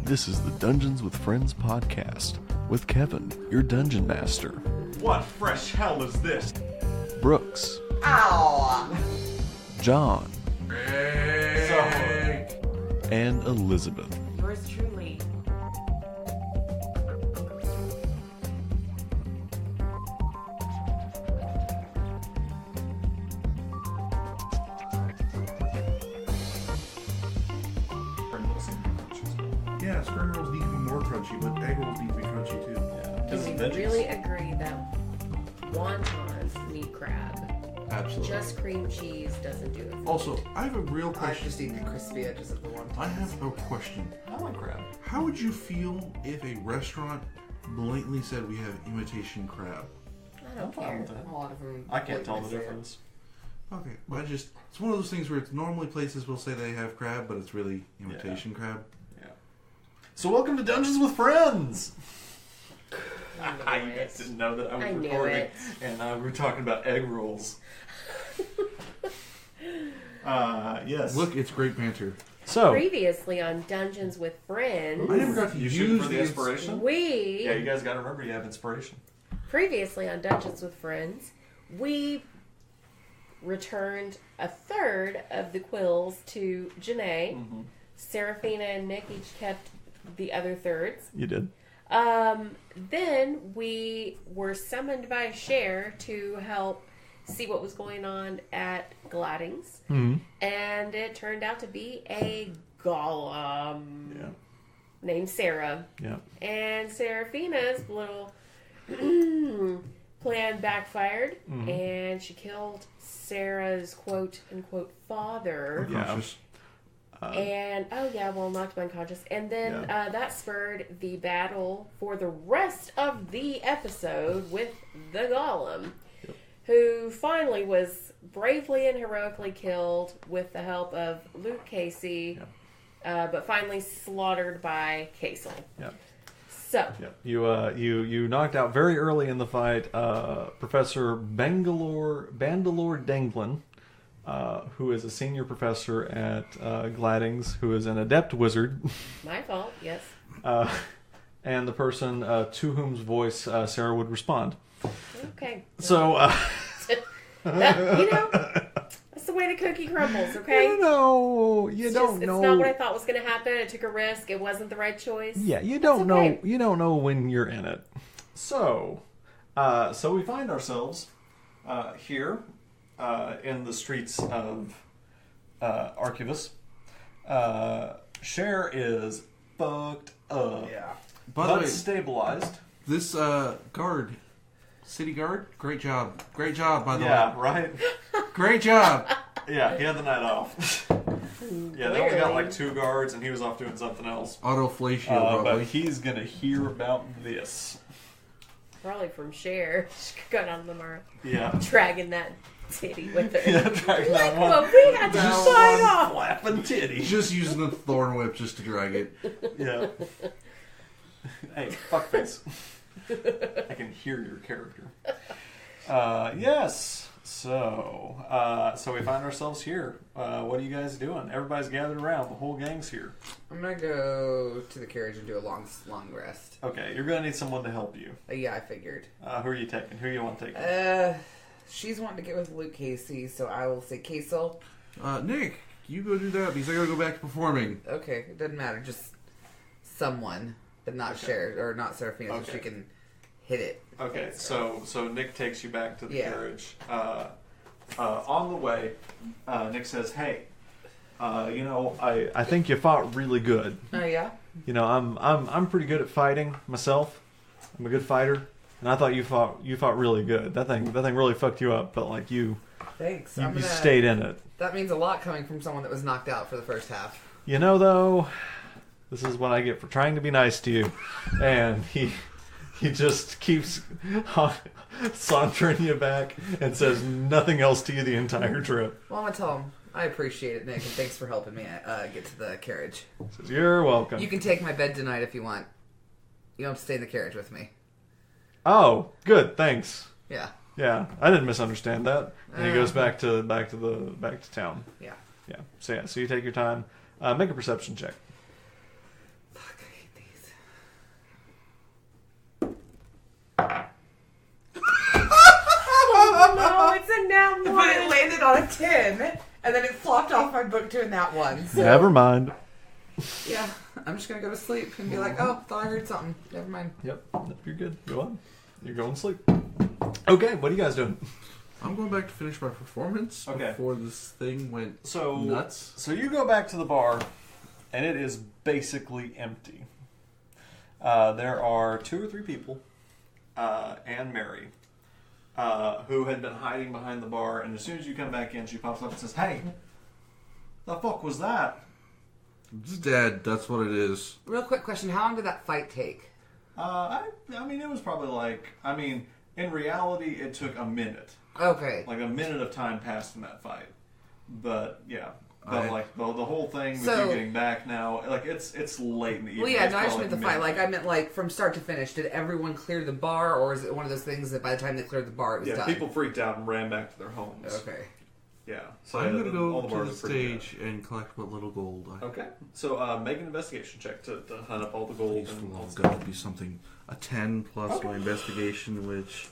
This is the Dungeons with Friends podcast with Kevin, your dungeon master. What fresh hell is this? Brooks. Ow! John. Hey. And Elizabeth. Yours truly. Yeah, spring rolls need to be more crunchy, but egg rolls need to be crunchy too. Do we really agree that wontons need crab? Absolutely. Just cream cheese doesn't do it. Also, I have a real I've question. just eaten the crispy edges of the one. I have a question. I like crab. How would you feel if a restaurant blatantly said we have imitation crab? I don't fine care. with that. A lot of them. I can't tell the blatantly say it. difference. Okay, well, it's one of those things where it's normally places will say they have crab, but it's really imitation crab. Yeah. So welcome to Dungeons with Friends. I You knew guys it. didn't know that I was I knew recording, it. and we were talking about egg rolls. Yes. Look, it's great banter. So, Previously on Dungeons with Friends, I never got to You use shooting for the the inspiration? we Yeah, you guys got to remember you have inspiration. previously on Dungeons with Friends, we returned a third of the quills to Janae. Mm-hmm. Serafina and Nick each kept the other thirds. you did. Then we were summoned by Cher to help see what was going on at Gladding's. Mm-hmm. And it turned out to be a golem Yeah. named Sarah. Yeah. And Serafina's little plan backfired, and she killed Sarah's quote-unquote father. Yeah. Conscious. And, knocked him unconscious. And then Yeah. that spurred the battle for the rest of the episode with the golem, who finally was bravely and heroically killed with the help of Luke Casey, but finally slaughtered by Kasel. Yeah. So, Yeah. You knocked out very early in the fight Professor Bandalore Danglin, who is a senior professor at Gladding's, who is an adept wizard, my fault, yes. and the person to whom's voice Sarah would respond. Okay. So, That's the way the cookie crumbles, okay? you know, you It's don't just, know. It's not what I thought was going to happen. I took a risk. It wasn't the right choice. Yeah, you don't okay. know. You don't know when you're in it. So we find ourselves here in the streets of Archivus. Cher is fucked up, Yeah. By the but way, stabilized. this city guard, great job. Great job, by the Yeah, way. right. Great job. Yeah, he had the night off. Yeah, they only got Clearly. like 2 guards, and he was off doing something else. Autoflatio, But probably. he's gonna hear about this. Probably from Cher. She got on tomorrow. Yeah. Dragging that titty with her. Yeah, dragging that one. Well, we had to sign off. Flapping titty. Just using the thorn whip just to drag it. Yeah. Hey, fuckface. I can hear your character. Yes. So we find ourselves here. What are you guys doing? Everybody's gathered around. The whole gang's here. I'm gonna go to the carriage and do a long rest. Okay, you're gonna need someone to help you. Yeah, I figured. Who are you taking? Who you want to take? She's wanting to get with Luke Casey, so I will say Kasel. Nick, you go do that because I gotta go back to performing. Okay, it doesn't matter. Just someone, but not Cher or not Serafina, so she can hit it. Okay, so Nick takes you back to the Yeah. carriage. On the way, Nick says, "Hey, I think you fought really good. Oh yeah. You know, I'm pretty good at fighting myself. I'm a good fighter, and I thought you fought really good. That thing really fucked you up, but like you Thanks. you stayed in it. That means a lot coming from someone that was knocked out for the first half. You know, though, this is what I get for trying to be nice to you." And he just keeps sauntering you back and says nothing else to you the entire trip. Well, I'm gonna tell him I appreciate it, Nick, and thanks for helping me get to the carriage. Says, "You're welcome." You can take my bed tonight if you want. You don't have to stay in the carriage with me. Oh, good, thanks. Yeah. Yeah, I didn't misunderstand that. And he goes back to town. Yeah. Yeah. So you take your time. Make a perception check. Fuck. landed on a 10, and then it flopped off my book to a nat 1. So, Never mind. yeah, I'm just going to go to sleep and be like, oh, thought I heard something. Never mind. Yep, you're good. Go on. You're going to sleep. Okay, what are you guys doing? I'm going back to finish my performance before this thing went nuts. So you go back to the bar, and it is basically empty. There are 2 or 3 people, and Mary, who had been hiding behind the bar, and as soon as you come back in, she pops up and says, "Hey, the fuck was that?" It's dead, that's what it is. Real quick question, how long did that fight take? I mean, it was probably in reality, it took a minute. Okay. Like a minute of time passed in that fight. But, yeah. But, the whole thing with So- you getting back now, it's late in the evening. Well, yeah, It's no, I just probably meant the fight. midnight. I meant, from start to finish. Did everyone clear the bar, or is it one of those things that by the time they cleared the bar, it was Yeah, done? people freaked out and ran back to their homes. Okay. Yeah. So I'm going to all go bars to the are pretty stage and collect what little gold I good. Okay. So make an investigation check to hunt up all the gold. Peaceful. It's got to be something, a 10 plus my investigation, which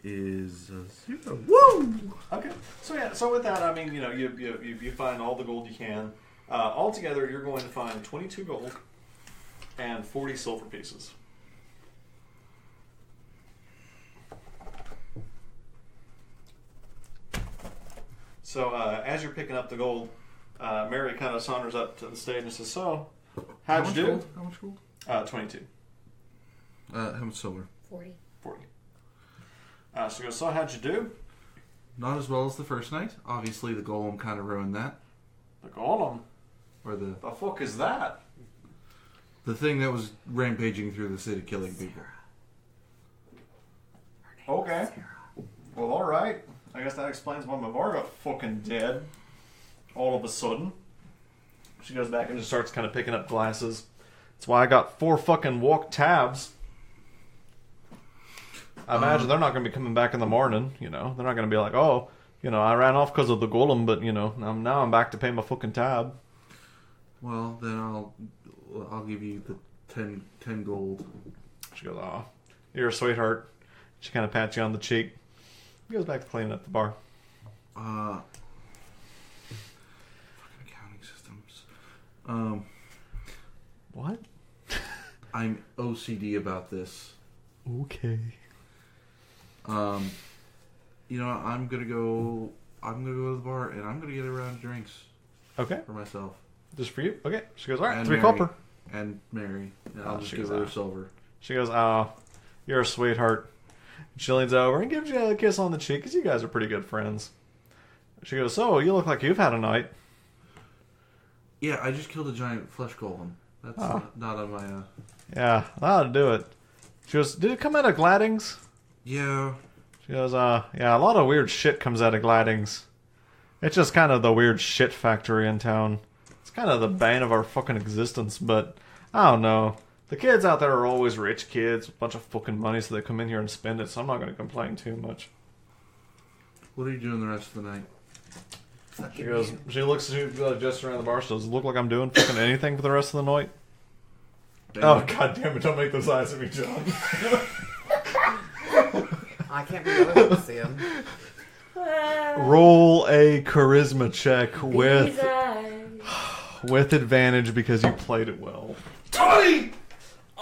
is 0. Woo! Okay. So yeah. So with that, I mean, you find all the gold you can. Altogether, you're going to find 22 gold and 40 silver pieces. So as you're picking up the gold, Mary kind of saunters up to the stage and says, "So, how'd you do?" Gold? How much gold? 22. How much silver? 40. 40. She goes, "So, how'd you do?" Not as well as the first night. Obviously, the golem kind of ruined that. The golem? Or the fuck is that? thing that was rampaging through the city, killing people. Okay. Well, alright. I guess that explains why my bar got fucking dead. All of a sudden. She goes back and just starts kind of picking up glasses. That's why I got 4 fucking walk tabs. I imagine they're not going to be coming back in the morning, They're not going to be like, oh, I ran off because of the golem, but, now I'm back to pay my fucking tab. Well, then I'll give you the 10 gold. She goes, oh, you're a sweetheart. She kind of pats you on the cheek. He goes back to cleaning up the bar. Fucking accounting systems. What? I'm OCD about this. Okay. I'm gonna go to the bar and I'm gonna get a round of drinks. Okay. For myself. Just for you? Okay. She goes, all right, And 3 Mary. copper. And Mary. And I'll just she give goes, her a silver. She goes, oh, you're a sweetheart. She leans over and gives you a kiss on the cheek because you guys are pretty good friends. She goes, so, you look like you've had a night. Yeah, I just killed a giant flesh golem. That's not on my... Yeah, that'll do it. She goes, did it come out of Gladdings? Yeah. She goes, yeah, a lot of weird shit comes out of Gladdings. It's just kind of the weird shit factory in town. It's kind of the bane of our fucking existence, but I don't know. The kids out there are always rich kids, a bunch of fucking money, so they come in here and spend it, so I'm not going to complain too much. What are you doing the rest of the night? She goes, she looks just around the bar, she goes, look like I'm doing fucking anything for the rest of the night? Oh, god damn it, don't make those eyes at me, John. I can't be able to see him. Roll a charisma check These eyes. with advantage because you played it well. 20!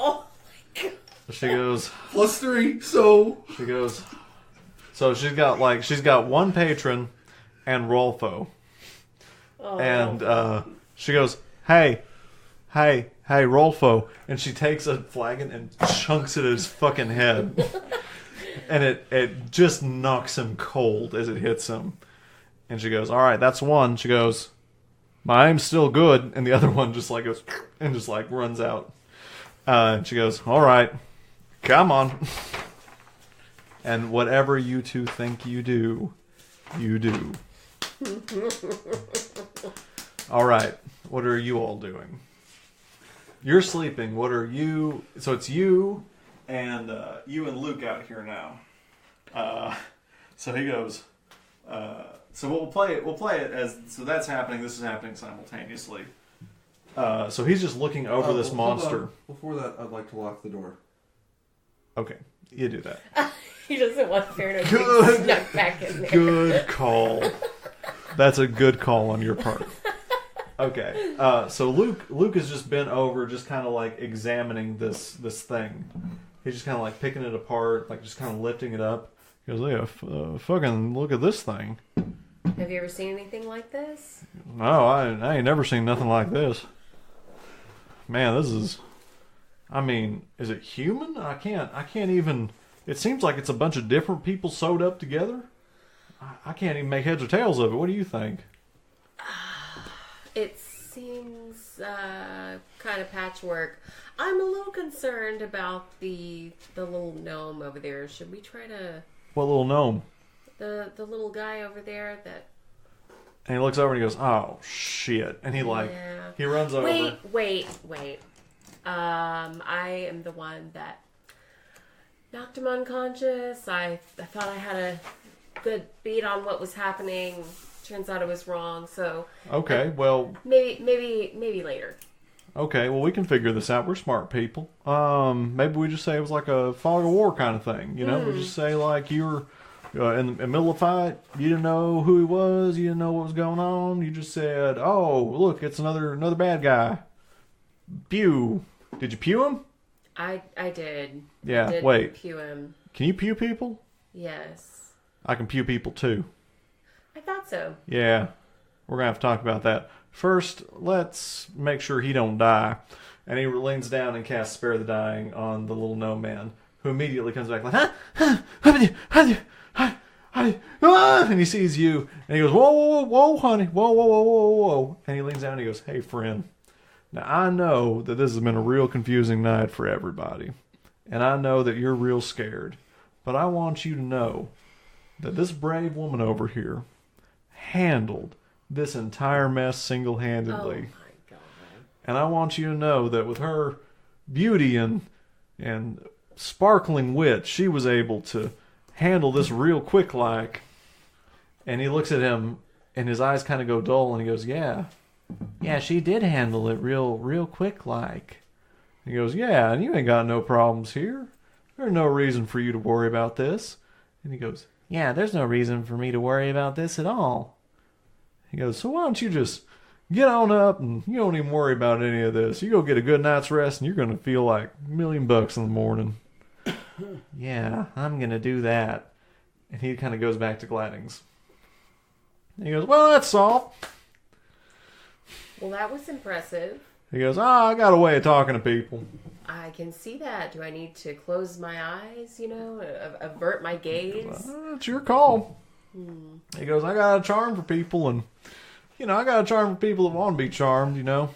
Oh my god. She goes, Plus 3, so... she goes, so she's got 1 patron and Rolfo. Oh. And she goes, hey, Rolfo. And she takes a flagon and chunks it at his fucking head. And it just knocks him cold as it hits him. And she goes, all right, that's 1. She goes, my aim's still good. And the other one just goes and just runs out. And she goes, all right, come on. And whatever you two think you do, you do. All right, what are you all doing? You're sleeping. What are you? So it's you and Luke out here now. So he goes. So we'll play it as so that's happening. This is happening simultaneously. So he's just looking over this hold on. monster. Before that, I'd like to lock the door. Okay, you do that. He doesn't want Pharaoh to be snuck back in there. Good call. That's a good call on your part. Okay, so Luke has just been over, just kind of like examining this thing. He's just kind of like picking it apart, like just kind of lifting it up. He goes, "Yeah, fucking look at this thing." Have you ever seen anything like this? No, I ain't never seen nothing like this. Man, this is. I mean, is it human? I can't even. It seems like it's a bunch of different people sewed up together. I can't even make heads or tails of it. What do you think? It seems kind of patchwork. I'm a little concerned about the little gnome over there. Should we try to... What little gnome? The little guy over there that... And he looks over and he goes, "Oh, shit." And he he runs over. Wait. I am the one that knocked him unconscious. I thought I had a good beat on what was happening. Turns out I was wrong, so... Okay, well... Maybe later. Okay, well, we can figure this out. We're smart people. Maybe we just say it was like a fog of war kind of thing, you know? We just say, like, you were in the middle of a fight, you didn't know who he was, you didn't know what was going on, you just said, "Oh, look, it's another bad guy." Pew. Did you pew him? I did. Yeah, I did wait. Pew him. Can you pew people? Yes. I can pew people, too. I thought so. Yeah, we're going to have to talk about that. First, let's make sure he don't die. And he leans down and casts Spare the Dying on the little gnome man, who immediately comes back like, and he sees you, and he goes, whoa, honey, whoa. And he leans down and he goes, "Hey, friend, now I know that this has been a real confusing night for everybody, and I know that you're real scared, but I want you to know that this brave woman over here handled this entire mess single-handedly. Oh my God. And I want you to know that with her beauty and sparkling wit, she was able to handle this real quick like." And he looks at him and his eyes kind of go dull and he goes, Yeah, she did handle it real quick like. He goes, "Yeah, and you ain't got no problems here. There's no reason for you to worry about this." And he goes, "Yeah, there's no reason for me to worry about this at all." He goes, "So why don't you just get on up and you don't even worry about any of this. You go get a good night's rest and you're going to feel like $1,000,000 in the morning." "Yeah, I'm going to do that." And he kind of goes back to Gladdings. And he goes, "Well, that's all." Well, that was impressive. He goes, "I got a way of talking to people." I can see that. Do I need to close my eyes, avert my gaze? It's your call. He goes, "I got a charm for people, and I got a charm for people that want to be charmed. A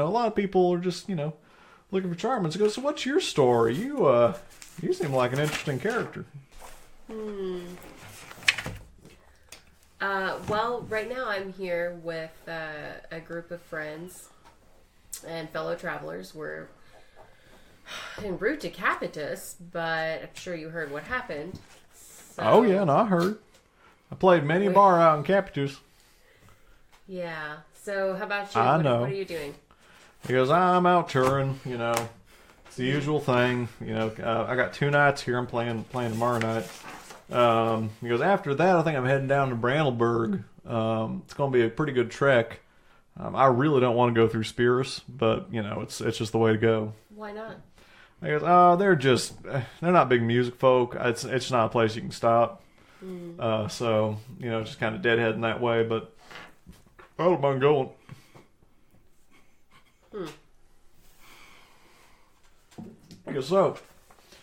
lot of people are just looking for charmers." He goes, "So what's your story? You seem like an interesting character." Well, right now I'm here with a group of friends and fellow travelers. We're en route to Capitus, but I'm sure you heard what happened. So, Oh yeah, no, I heard. I played many a bar out in Capitus. Yeah. So how about you? I What know. are you doing? He goes, "I'm out touring. It's the usual thing. I got 2 nights here. I'm playing tomorrow night." He goes, "After that, I think I'm heading down to Brandlburg. It's going to be a pretty good trek. I really don't want to go through Spirus, but it's just the way to go." Why not? He goes, "Oh, they're not big music folk. It's not a place you can stop. So just kind of deadheading that way. But I don't mind going." He goes, "So,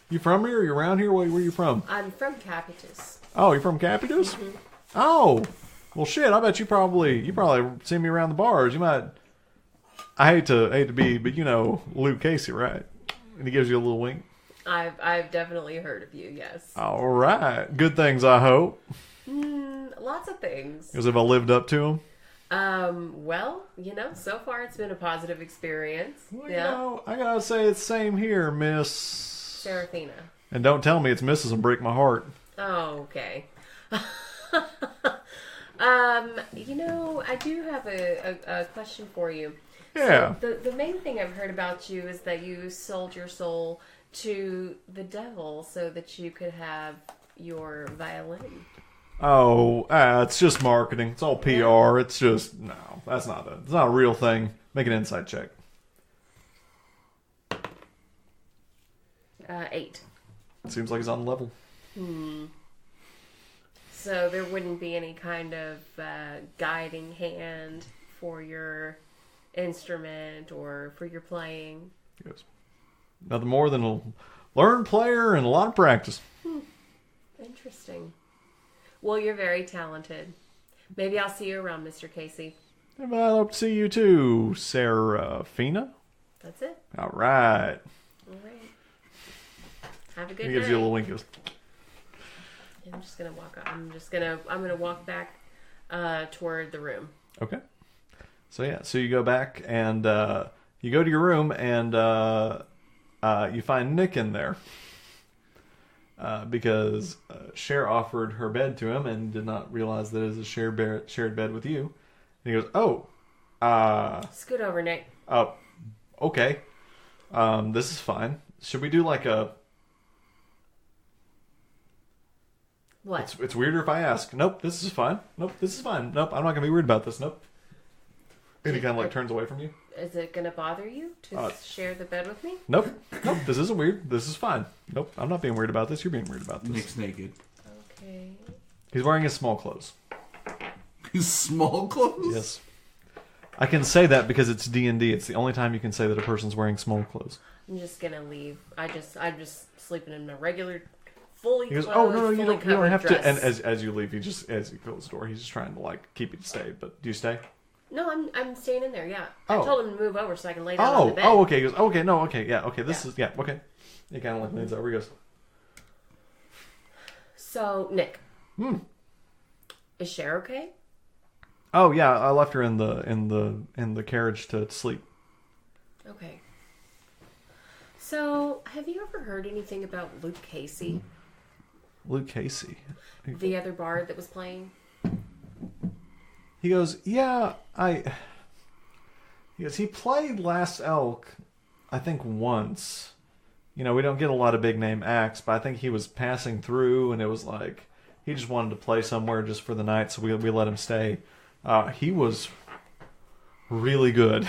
you from here? You around here? Where you from?" I'm from Capitus. "Oh, you're from Capitus?" "Oh, well, shit. I bet you probably see me around the bars. You might." I hate to be, but Luke Casey, right? And he gives you a little wink. I've definitely heard of you. Yes. All right, good things, I hope. Lots of things. Because if I lived up to him. Well, so far it's been a positive experience. Well, Yeah. I gotta say it's same here, Miss Serafina. And don't tell me it's Mrs. and break my heart. Oh, okay. I do have a question for you. Yeah. So the main thing I've heard about you is that you sold your soul to the devil so that you could have your violin. Oh, it's just marketing. It's all PR. It's just no. It's not a real thing. Make an insight check. 8. It seems like he's on level. So there wouldn't be any kind of guiding hand for your instrument or for your playing. Yes. Nothing more than a learned player and a lot of practice. Interesting. Well, you're very talented. Maybe I'll see you around, Mr. Casey. I hope to see you too, Serafina. That's it. All right. All right. Have a good He night. gives you a little wink. I'm just gonna walk. I'm gonna walk back toward the room. Okay. So you go back and you go to your room and you find Nick in there because Cher offered her bed to him and did not realize that it was a shared bed with you. And he goes, "Oh, Scoot over, Nick." oh, okay. This is fine. Should we do like a? What? It's weirder if I ask. Nope, this is fine. Nope, this is fine. Nope, I'm not gonna be weird about this. Nope." And he kind of like turns away from you. Is it gonna bother you to share the bed with me? Nope, this isn't weird. This is fine. Nope, I'm not being weird about this. You're being weird about this. Nick's naked. Okay. He's wearing his small clothes. His small clothes? Yes. I can say that because it's D&D. It's the only time you can say that a person's wearing small clothes. I'm just gonna leave. I'm just sleeping in my regular, fully He goes, clothed, "Oh no, you fully don't have covered to." And dress. as you leave, as he closes the door, he's just trying to like keep you to stay. But do you stay? No, I'm staying in there. Yeah, Oh. I told him to move over so I can lay down on the bed. Okay. He goes, "Okay, no, okay, yeah, okay. This is okay." He kind of like leans over. He goes, So Nick, is Cher okay? "Oh yeah, I left her in the carriage to sleep." Okay. So, have you ever heard anything about Luke Casey, Luke Casey. the other bard that was playing? He goes, "Yeah, He goes, he played Last Elk, I think once. You know, we don't get a lot of big name acts, but I think he was passing through, and it was like he just wanted to play somewhere just for the night, so we let him stay. He was really good,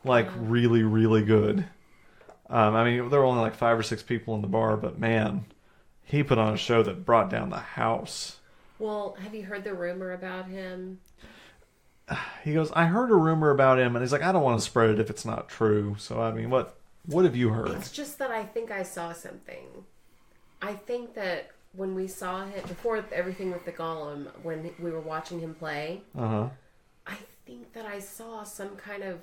like really, really good. I mean, there were only like 5 or 6 people in the bar, but man, he put on a show that brought down the house." Well, have you heard the rumor about him? He goes, "I heard a rumor about him," and he's like, "I don't want to spread it if it's not true." So, I mean, what have you heard? It's just that I think I saw something. I think that when we saw him, before everything with the golem, when we were watching him play, I think that I saw some kind of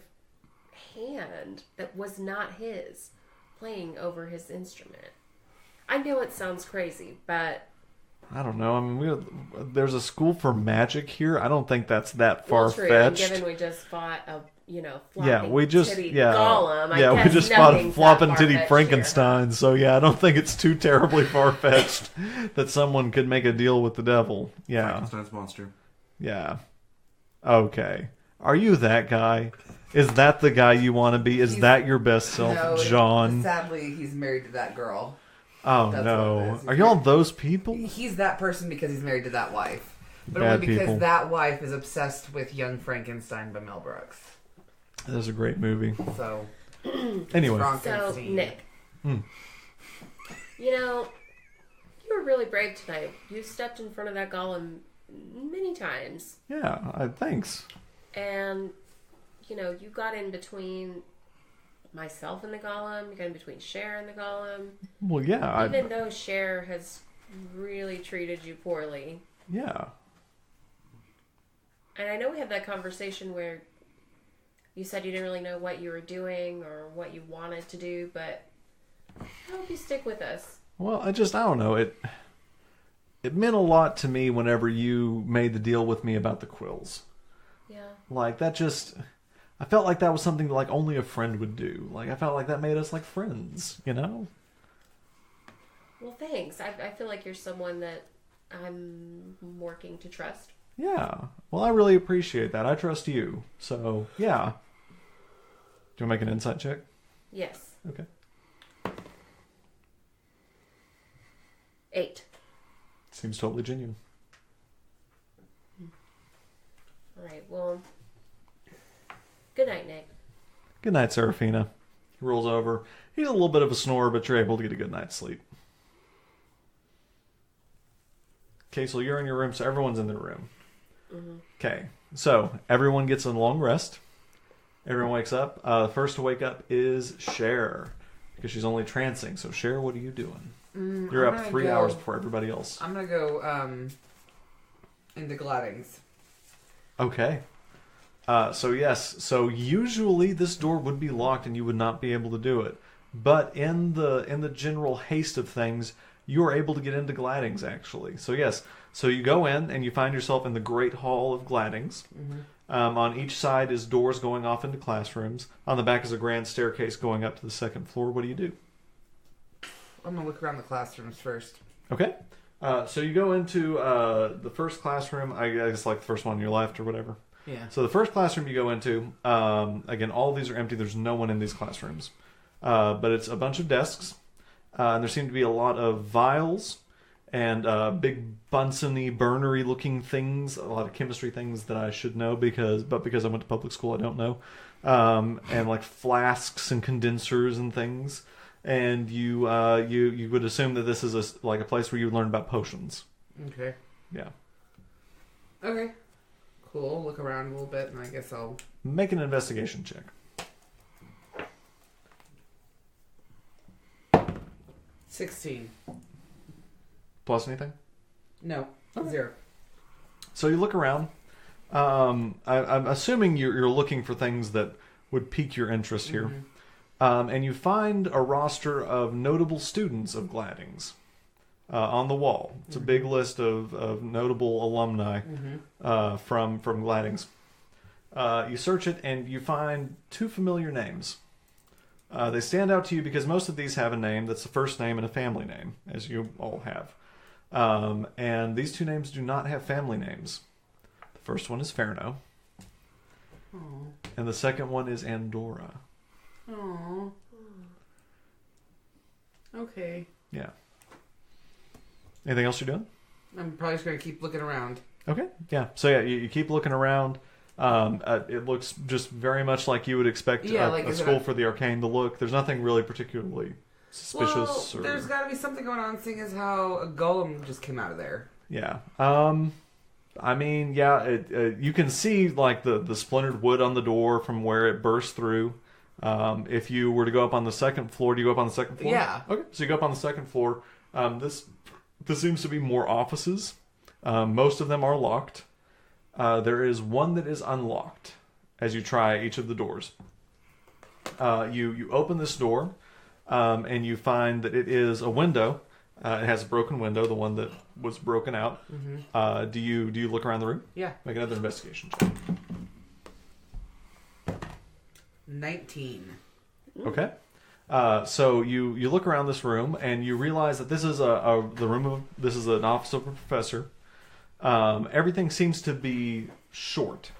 hand that was not his playing over his instrument. I know it sounds crazy, but I don't know. I mean, there's a school for magic here. I don't think that's that well, far true. fetched. Given we just fought a flopping Yeah, we just titty yeah golem. I yeah we guess just fought a nothing's flopping that titty far-fetched Frankenstein. So yeah, I don't think it's too terribly far fetched that someone could make a deal with the devil. Yeah, Frankenstein's monster. yeah. Okay, are you that guy? Is that the guy you want to be? Is that your best self, No, John? Sadly, he's married to that girl. Oh That's what it no, is. are y'all those people? He's that person because he's married to that wife. But Bad only because people. that wife is obsessed with Young Frankenstein by Mel Brooks. That was a great movie. So, Anyway, So, Frankenstein. Nick, you were really brave tonight. You stepped in front of that golem many times. yeah, thanks. And, you got in between myself and the golem. You got in between Cher and the golem. Well, yeah, Even though Cher has really treated you poorly. yeah. And I know we had that conversation where you said you didn't really know what you were doing or what you wanted to do, but I hope you stick with us. Well, I don't know. It meant a lot to me whenever you made the deal with me about the quills. Yeah. Like, I felt like that was something that, like, only a friend would do. Like, I felt like that made us, like, friends, you know? Well, thanks. I feel like you're someone that I'm working to trust. Yeah. Well, I really appreciate that. I trust you. So, yeah. Do you want to make an insight check? Yes. Okay. 8. Seems totally genuine. Alright, well... Good night, Nick. Good night, Serafina. He rolls over. He's a little bit of a snorer, but you're able to get a good night's sleep. Kasel, you're in your room, so everyone's in their room. Okay, so everyone gets a long rest. Everyone wakes up. First to wake up is Cher, because she's only trancing. So Cher, what are you doing? You're up 3 hours before everybody else. I'm gonna go into Gladdings. Okay. So usually this door would be locked and you would not be able to do it. But in the general haste of things, you are able to get into Gladdings, actually. So yes, so you go in and you find yourself in the Great Hall of Gladdings. On each side is doors going off into classrooms. On the back is a grand staircase going up to the second floor. What do you do? I'm gonna look around the classrooms first. Okay. So you go into the first classroom, I guess like the first one on your left or whatever. Yeah. So the first classroom you go into, again, all of these are empty. There's no one in these classrooms. But it's a bunch of desks. And there seem to be a lot of vials and big Bunsen-y, burner-y looking things. A lot of chemistry things that I should know because I went to public school, I don't know. And like flasks and condensers and things. And you would assume that this is like a place where you would learn about potions. Okay. Yeah. Okay. Cool. Look around a little bit, and I guess I'll... Make an investigation check. 16. Plus anything? No. Okay. 0. So you look around. I'm assuming you're looking for things that would pique your interest here. And you find a roster of notable students of Gladdings on the wall. It's a big list of notable alumni from Gladdings. You search it and you find 2 familiar names. They stand out to you because most of these have a name that's a first name and a family name, as you all have. And these 2 names do not have family names. The first one is Ferno. And the second one is Andorra. Oh. Okay. Yeah. Anything else you're doing? I'm probably just going to keep looking around. Okay. Yeah. So yeah, you keep looking around. It looks just very much like you would expect a school for the arcane to look. There's nothing really particularly suspicious. Well, there's got to be something going on, seeing as how a golem just came out of there. Yeah. I mean, yeah. You can see like the splintered wood on the door from where it burst through. If you were to go up on the second floor, do you go up on the second floor? Yeah. Okay. So you go up on the second floor. This seems to be more offices. Most of them are locked. There is one that is unlocked as you try each of the doors. You open this door, and you find that it is a window. It has a broken window, the one that was broken out. Do you look around the room? Yeah. Make another investigation check. 19. Okay. So you look around this room and you realize that this is this is an office of a professor. Everything seems to be short.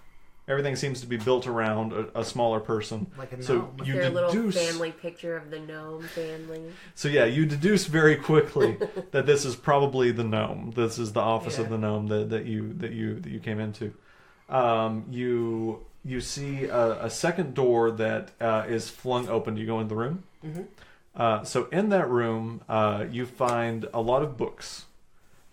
Everything seems to be built around a smaller person. Like a gnome. So Is you there a little deduce family picture of the gnome family? So yeah, you deduce very quickly that this is probably the gnome. This is the office of the gnome that you came into. You see a second door that is flung open. Do you go in the room? So in that room, you find a lot of books.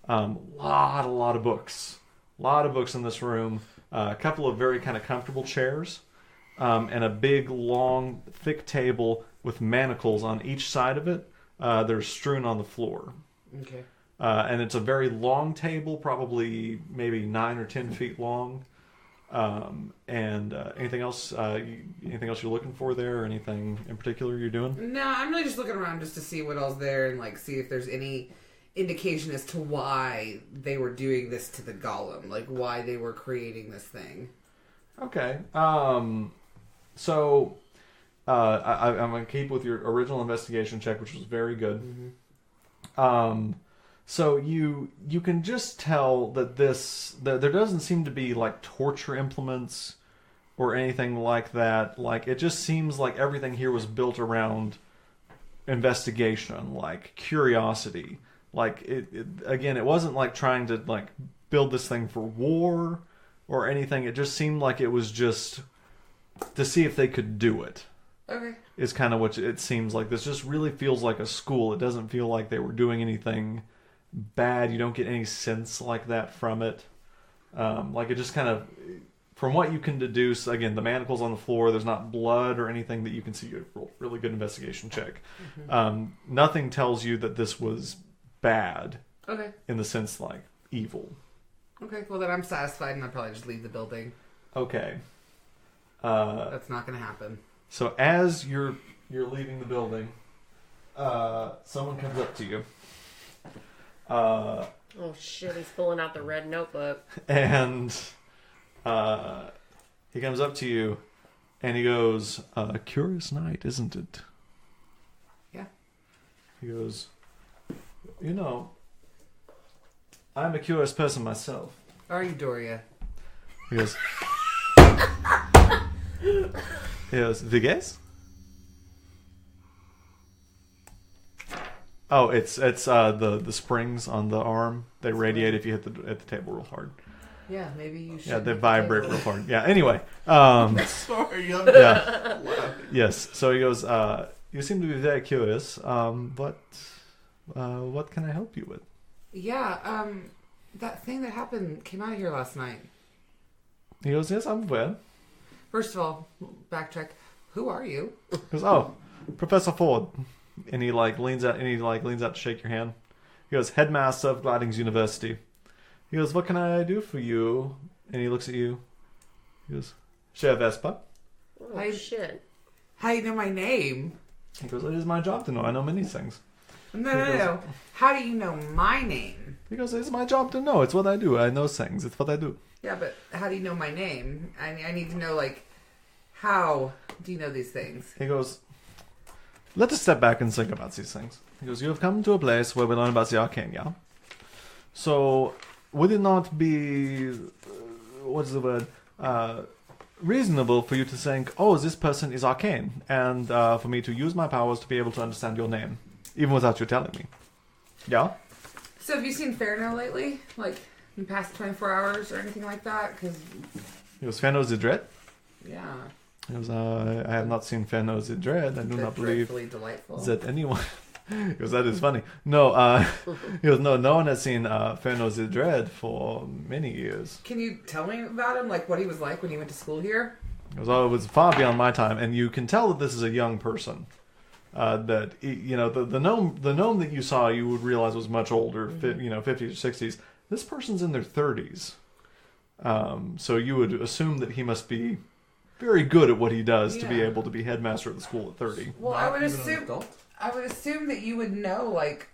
Lot of books. A lot of books in this room. A couple of very kind of comfortable chairs. And a big, long, thick table with manacles on each side of it. They're strewn on the floor. Okay. And it's a very long table, probably maybe 9 or 10 feet long. Anything else? Anything else you're looking for there, or anything in particular you're doing? No, I'm really just looking around just to see what else there and like see if there's any indication as to why they were doing this to the golem, like why they were creating this thing. Okay. So I'm gonna keep with your original investigation check, which was very good. So you can just tell that there doesn't seem to be like torture implements or anything like that. Like it just seems like everything here was built around investigation, like curiosity, Like, again, it wasn't like trying to like build this thing for war or anything. It just seemed like it was just to see if they could do it. Okay. Is kind of what it seems like. This just really feels like a school. It doesn't feel like they were doing anything bad. You don't get any sense like that from it. Like it just kind of, from what you can deduce, again, the manacle's on the floor. There's not blood or anything that you can see. A really good investigation check. Nothing tells you that this was bad. Okay. In the sense like evil. Okay. Well, then I'm satisfied, and I'll probably just leave the building. Okay. That's not going to happen. So as you're leaving the building, someone comes up to you. Oh shit! He's pulling out the red notebook. And he comes up to you, and he goes, "Curious night, isn't it?" Yeah. He goes, "You know, I'm a curious person myself." Are you, Doria? He goes, "The guess?" Oh, it's the springs on the arm. They radiate if you hit the table real hard. Yeah, maybe you should. Yeah, they vibrate real hard. Yeah. Anyway. Sorry, I'm Yeah. laughing. Yes. So he goes, "You seem to be very curious. What can I help you with?" Yeah. That thing that happened came out of here last night. He goes, "Yes, I'm aware." First of all, backtrack. Who are you? He goes, "Oh, Professor Ford," and he leans out to shake your hand. He goes, "Headmaster of Gladings University." He goes, "What can I do for you?" And he looks at you. He goes, "Cher Vespa." Oh shit! How do you know my name? He goes, "It is my job to know. I know many things." No. How do you know my name? He goes, "It's my job to know. It's what I do. I know things. It's what I do." Yeah, but how do you know my name? I need to know, like, how do you know these things? He goes, "Let us step back and think about these things." He goes, "You have come to a place where we learn about the arcane, yeah? So, would it not be, reasonable for you to think, oh, this person is arcane, and for me to use my powers to be able to understand your name, even without you telling me? Yeah?" So have you seen Fairno lately? Like, in the past 24 hours or anything like that? Because, He goes, "Fennos the Dread?" yeah. He goes, "I have not seen Fennos the Dread. I do not believe Dreadfully delightful. that anyone..." He goes, "That is funny." No, he goes, no one has seen Fennos the Dread for many years. Can you tell me about him? Like, what he was like when he went to school here? He goes, "Oh, it was far beyond my time." And you can tell that this is a young person. That, you know, the gnome that you saw, you would realize was much older, 50s or 60s. This person's in their 30s. So you would assume that he must be very good at what he does to be Yeah. able to be headmaster at the school at 30. Well, Not I would even an assume adult? that you would know, like,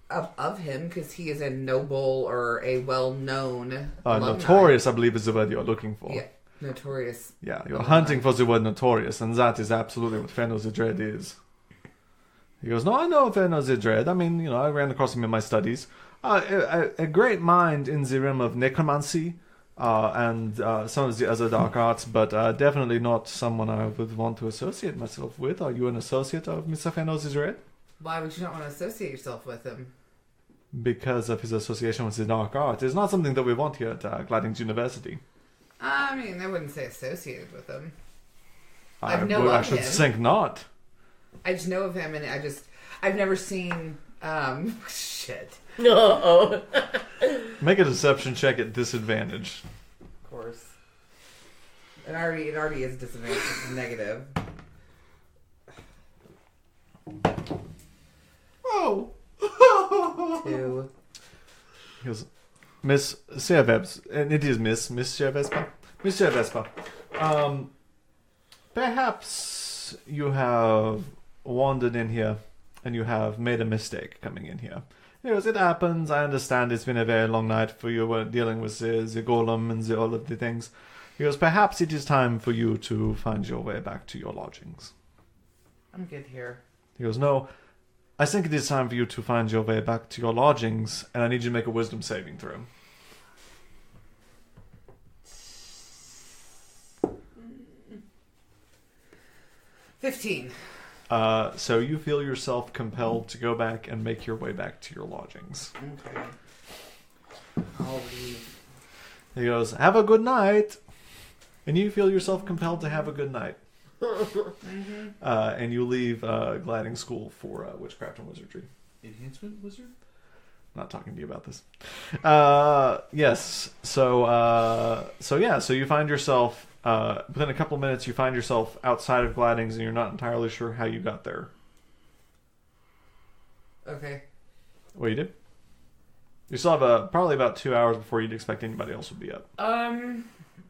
of him, because he is a noble or a well-known alumni. Notorious, I believe, is the word you're looking for. Yeah, notorious. Yeah, you're alumni. hunting for the word notorious, and that is absolutely what Fenno the Dread is. He goes, "No, I know Fenno the Dread. I mean, I ran across him in my studies. A great mind in the realm of necromancy and some of the other dark arts, but definitely not someone I would want to associate myself with. Are you an associate of Mr. Fenno the Dread?" Why would you not want to associate yourself with him? Because of his association with the dark arts. It's not something that we want here at Gladings University. I mean, I wouldn't say associated with him. I know of should him. think not. I just know of him, and I've never seen, shit. No. Make a deception check at disadvantage. Of course. It already is disadvantage. It's negative. Oh! 2. He goes, "Miss Servebs," and it is Miss Cher Vespa. Miss Cher Vespa. Perhaps you have wandered in here and you have made a mistake coming in here. He goes, "It happens. I understand it's been a very long night for you dealing with the golem and all of the things." He goes, "Perhaps it is time for you to find your way back to your lodgings." I'm good here. He goes, "No, I think it is time for you to find your way back to your lodgings, and I need you to make a wisdom saving throw." 15. So you feel yourself compelled to go back and make your way back to your lodgings. Okay. I'll leave. He goes, have a good night. And you feel yourself compelled to have a good night. And you leave gliding school for witchcraft and wizardry. Enhancement wizard? Not talking to you about this. Yes. So you find yourself within a couple minutes. You find yourself outside of Glidings, and you're not entirely sure how you got there. Okay. What you did? You still have probably about 2 hours before you'd expect anybody else would be up.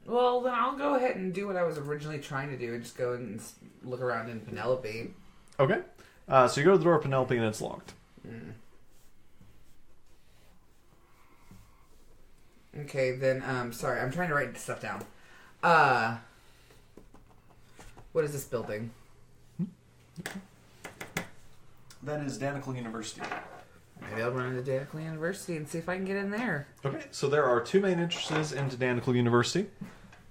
Well, then I'll go ahead and do what I was originally trying to do and just go and look around in Penelope. Okay. So you go to the door of Penelope, and it's locked. Okay, then, sorry, I'm trying to write stuff down. What is this building? That is Dauntilus University. Maybe I'll run into Dauntilus University and see if I can get in there. Okay, so there are two main entrances into Dauntilus University.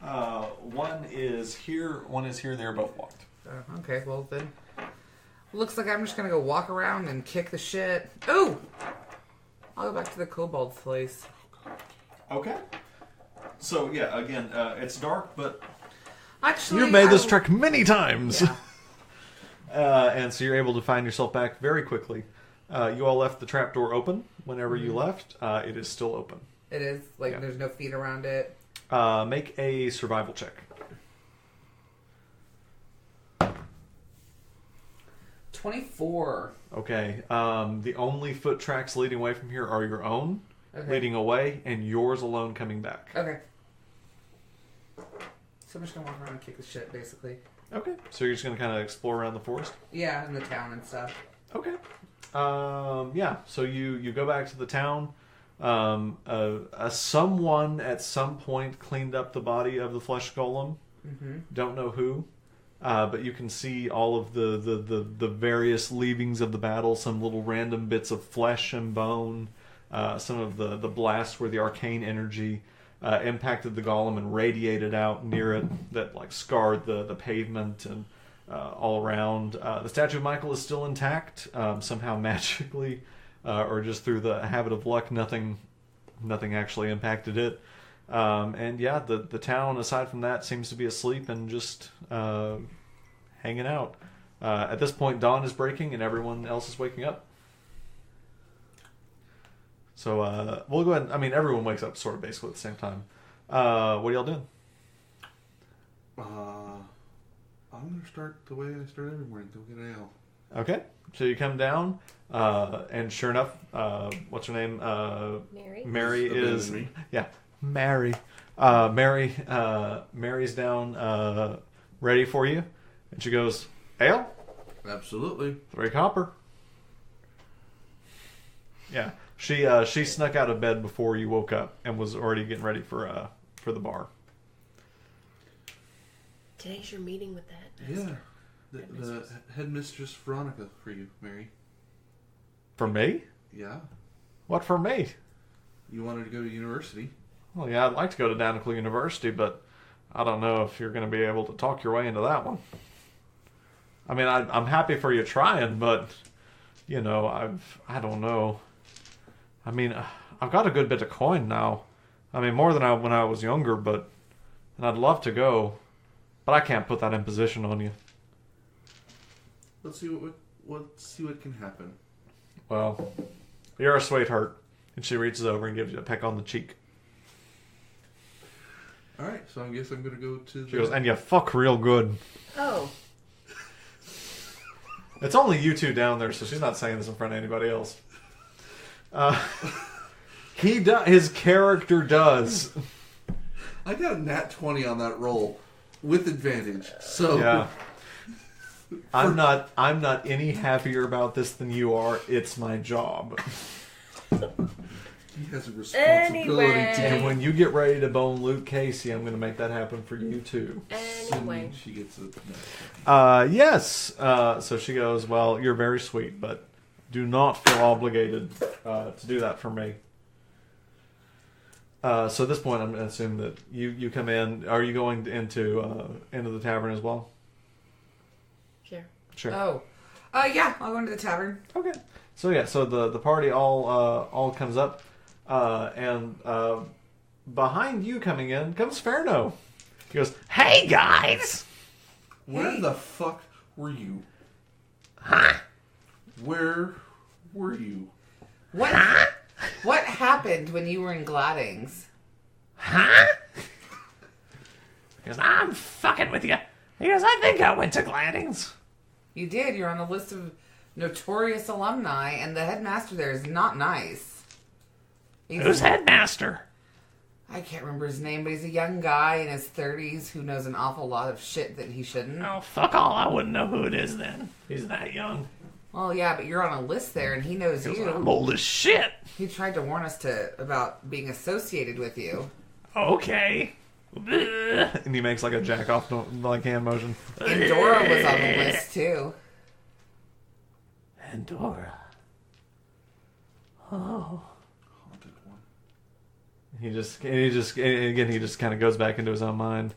One is here, they're both locked. Okay, well then, looks like I'm just gonna go walk around and kick the shit. Ooh! I'll go back to the kobold's place. Okay. So, yeah, again, it's dark, but Actually, you've made this trek many times. Yeah. And so you're able to find yourself back very quickly. You all left the trapdoor open whenever you left. It is still open. It is? Like, Yeah. there's no feet around it? Make a survival check. 24. Okay. The only foot tracks leading away from here are your own, Okay. leading away, and yours alone coming back. Okay. So I'm just gonna walk around and kick the shit, basically. Okay. So you're just going to kind of explore around the forest? Yeah, in the town and stuff. Okay. Yeah. So you go back to the town. Someone at some point cleaned up the body of the flesh golem. Mm-hmm. Don't know who. But you can see all of the various leavings of the battle. Some little random bits of flesh and bone. Some of the blasts where the arcane energy impacted the golem and radiated out near it, that like scarred the pavement and all around. The statue of Michael is still intact, somehow magically, or just through the habit of luck. Nothing actually impacted it. And yeah, the town, aside from that, seems to be asleep and just hanging out. At this point, dawn is breaking and everyone else is waking up. So we'll go ahead. I mean, everyone wakes up sort of basically at the same time. What are y'all doing? I'm going to start the way I start every morning. Go get an ale. Okay, so you come down, and sure enough, what's her name? Mary. Mary is Me. yeah, Mary. Mary's down, ready for you, and she goes, ale, Absolutely. 3 copper. Yeah, she snuck out of bed before you woke up and was already getting ready for the bar. Today's your meeting with that. Yeah. The headmistress Veronica for you, Mary. For me? Yeah. What for me? You wanted to go to university. Well, yeah, I'd like to go to Dauntilus University, but I don't know if you're going to be able to talk your way into that one. I mean, I'm happy for you trying, but, you know, I don't know. I mean, I've got a good bit of coin now. I mean, more than when I was younger, and I'd love to go, but I can't put that imposition on you. Let's see what can happen. Well, you're a sweetheart. And she reaches over and gives you a peck on the cheek. All right, so I guess I'm going to go to the... She goes, and you fuck real good. Oh. It's only you two down there, so she's not saying this in front of anybody else. His character does. I got a nat 20 on that roll with advantage. So Yeah. I'm not any happier about this than you are. It's my job. he has a responsibility Anyway. And when you get ready to bone Luke Casey, I'm going to make that happen for you too. Anyway. She gets a... Yes. So she goes, well, you're very sweet, but do not feel obligated to do that for me. So at this point, I'm going to assume that you come in. Are you going into the tavern as well? Sure. Sure. Oh, Yeah, I'll go into the tavern. Okay. So yeah, so the party all comes up, and behind you coming in comes Ferno. He goes, "Hey guys!" Where the fuck were you? Huh? Where were you? What? What happened when you were in Gladdings? Huh? He goes, "I'm fucking with you." He goes, "I think I went to Gladdings." You did. You're on a list of notorious alumni, and the headmaster there is not nice. Who's headmaster? I can't remember his name, but he's a young guy in his 30s who knows an awful lot of shit that he shouldn't. Oh, fuck all. I wouldn't know who it is then. He's that young. Well, yeah, but you're on a list there, and he knows He goes, you. "I'm old as shit." He tried to warn us about being associated with you. Okay. And he makes like a jack off like hand motion. And Dora was on the list, too. And Dora. Oh. Haunted one. He just kind of goes back into his own mind.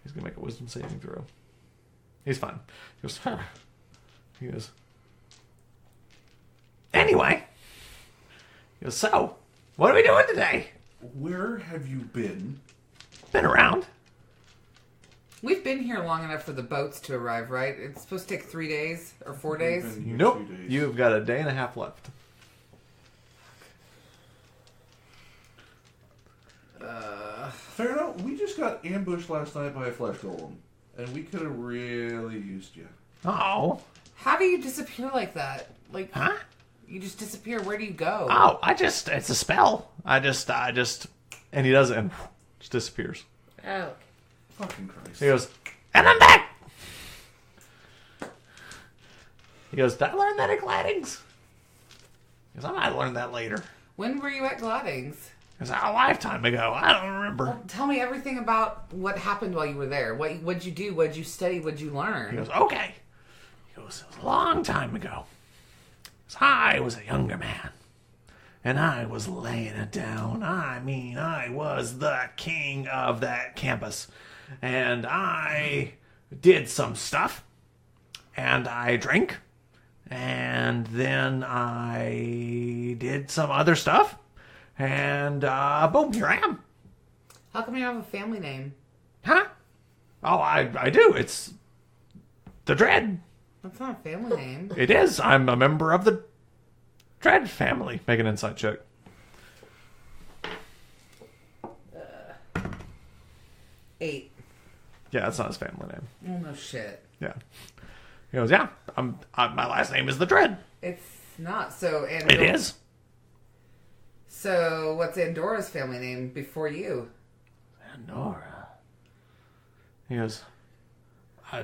He's gonna make a wisdom saving throw. He's fine. He goes, "Huh." He goes, "Anyway." He goes, "So, what are we doing today?" Where have you been? Been around. We've been here long enough for the boats to arrive, right? It's supposed to take 3 days or 4 days. We've been here Nope. 2 days. You've got a day and a half left. Fair enough. We just got ambushed last night by a flesh golem, and we could have really used you. Oh. How do you disappear like that? Like, Huh? you just disappear. Where do you go? Oh, it's a spell. I just, and he does it and just disappears. Oh. Fucking Christ. He goes, "And I'm back." He goes, "Did I learn that at Gladdings?" He goes, "I might learn that later." When were you at Gladdings? He goes, "A lifetime ago. I don't remember." Well, tell me everything about what happened while you were there. What'd you do? What'd you study? What'd you learn? He goes, "Okay." He goes, "It was a long time ago. He goes, I was a younger man. And I was laying it down. I mean, I was the king of that campus. And I did some stuff. And I drank. And then I did some other stuff. And boom, here I am." How come you don't have a family name? Huh? Oh, I do. It's the Dread. That's not a family name. It is. I'm a member of the Dread family. Make an insight check. 8. Yeah, that's not his family name. Oh, no shit. Yeah. He goes, "Yeah, my last name is the Dread." It's not. So, It is. So, what's Andora's family name before you? Nora. He goes, I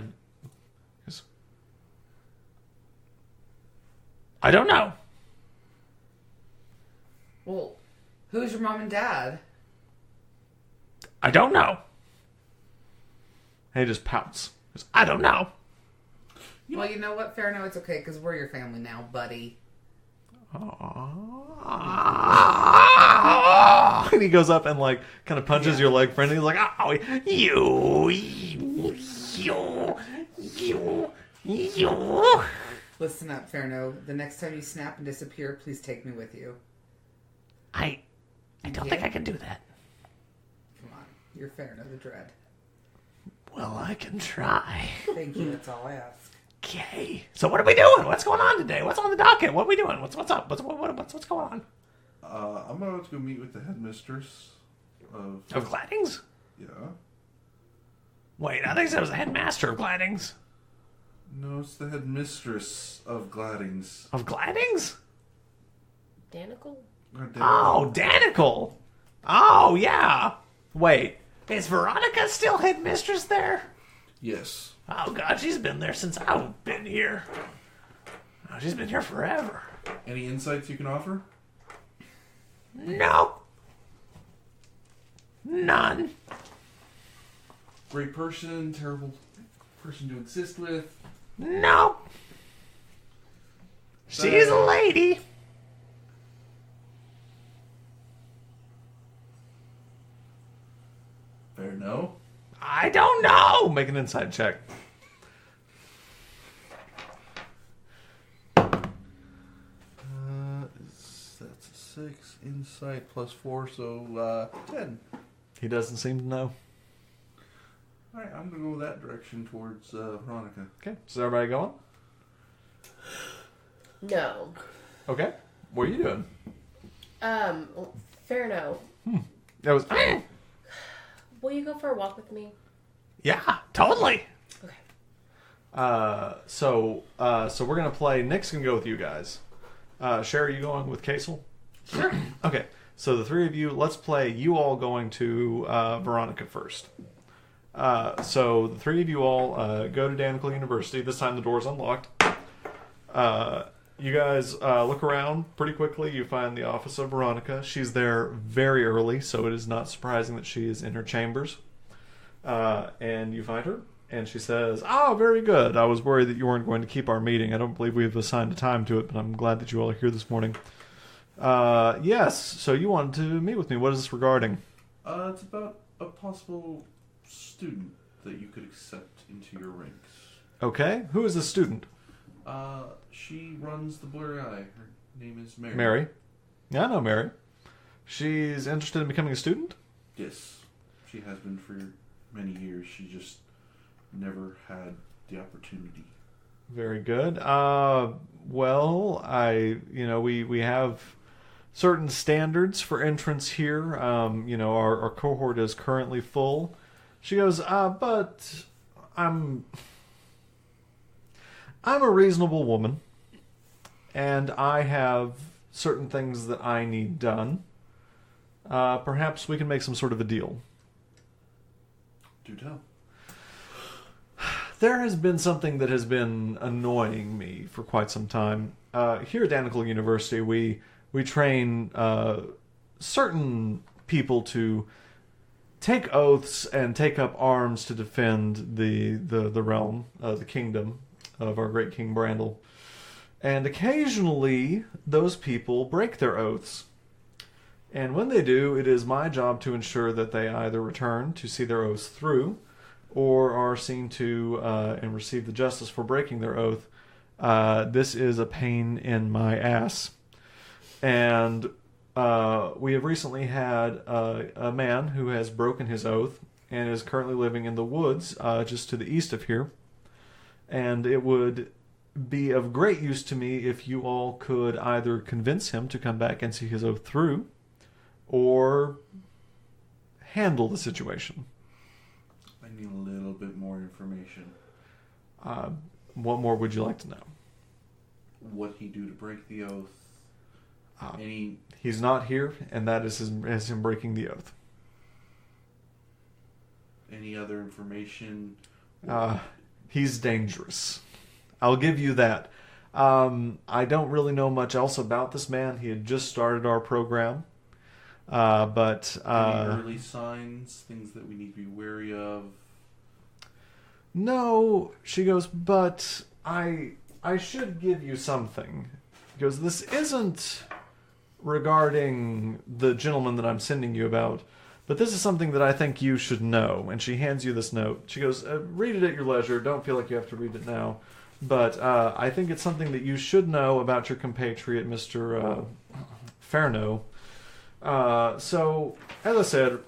don't know. Well, who's your mom and dad? I don't know. And he just pouts. He goes, "I don't know." Well, you know what? Fair, no, it's okay, because we're your family now, buddy. And he goes up and like kind of punches your leg friend. And he's like, "Oh, you. Listen up, Fairno. The next time you snap and disappear, please take me with you. I don't think I can do that." Come on. You're Fairno the Dread. "Well, I can try." Thank you. That's all I ask. Okay. So what are we doing? What's going on today? What's on the docket? What are we doing? What's up? What's going on? I'm about to go meet with the headmistress of... Of Gladdings? Yeah. Wait, I think that was the headmaster of Gladdings. No, it's the headmistress of Gladdings. Of Gladdings? Danical? Oh, Danical. Oh, yeah. Wait, is Veronica still headmistress there? Yes. Oh, God, she's been there since I've been here. Oh, she's been here forever. Any insights you can offer? No. None. Great person, terrible person to exist with. No. She's a lady. Fair no. I don't know. Make an insight check. 6, insight +4, so 10. He doesn't seem to know. Alright, I'm going to go that direction towards Veronica. Okay, is everybody going? No. Okay, what are you doing? Fair no. That was... Will you go for a walk with me? Yeah, totally. Okay. So we're gonna play. Nick's gonna go with you guys. Cher, are you going with Kasel? Sure. Okay. So the three of you, let's play. You all going to Veronica first. So the three of you all go to Dauntilus University. This time the door's unlocked. You guys look around pretty quickly. You find the office of Veronica. She's there very early, so it is not surprising that she is in her chambers. And you find her, and she says, "Ah, very good. I was worried that you weren't going to keep our meeting. I don't believe we've assigned a time to it, but I'm glad that you all are here this morning. Yes, so you wanted to meet with me. What is this regarding?" It's about a possible student that you could accept into your ranks. Okay. Who is this student? She runs the Blurry Eye. Her name is Mary. Mary. Yeah, I know Mary. She's interested in becoming a student? Yes. She has been for many years. She just never had the opportunity. Very good. Well, we have certain standards for entrance here. Our cohort is currently full. She goes, but I'm a reasonable woman, and I have certain things that I need done. Perhaps we can make some sort of a deal. Do tell. There has been something that has been annoying me for quite some time. Here at Dauntilus University, we train certain people to take oaths and take up arms to defend the realm, the kingdom of our great King Brandel. And occasionally, those people break their oaths. And when they do, it is my job to ensure that they either return to see their oaths through, or are seen to and receive the justice for breaking their oath. This is a pain in my ass. And we have recently had a man who has broken his oath and is currently living in the woods just to the east of here. And it would be of great use to me if you all could either convince him to come back and see his oath through, or handle the situation. I need a little bit more information. What more would you like to know? What he do to break the oath? He's not here, and that is him breaking the oath. Any other information? He's dangerous. I'll give you that. I don't really know much else about this man. He had just started our program. But any early signs, things that we need to be wary of? No, she goes, but I should give you something. He goes, this isn't regarding the gentleman that I'm sending you about, but this is something that I think you should know. And she hands you this note. She goes, read it at your leisure. Don't feel like you have to read it now. But I think it's something that you should know about your compatriot, Mr. Ferno. So, as I said,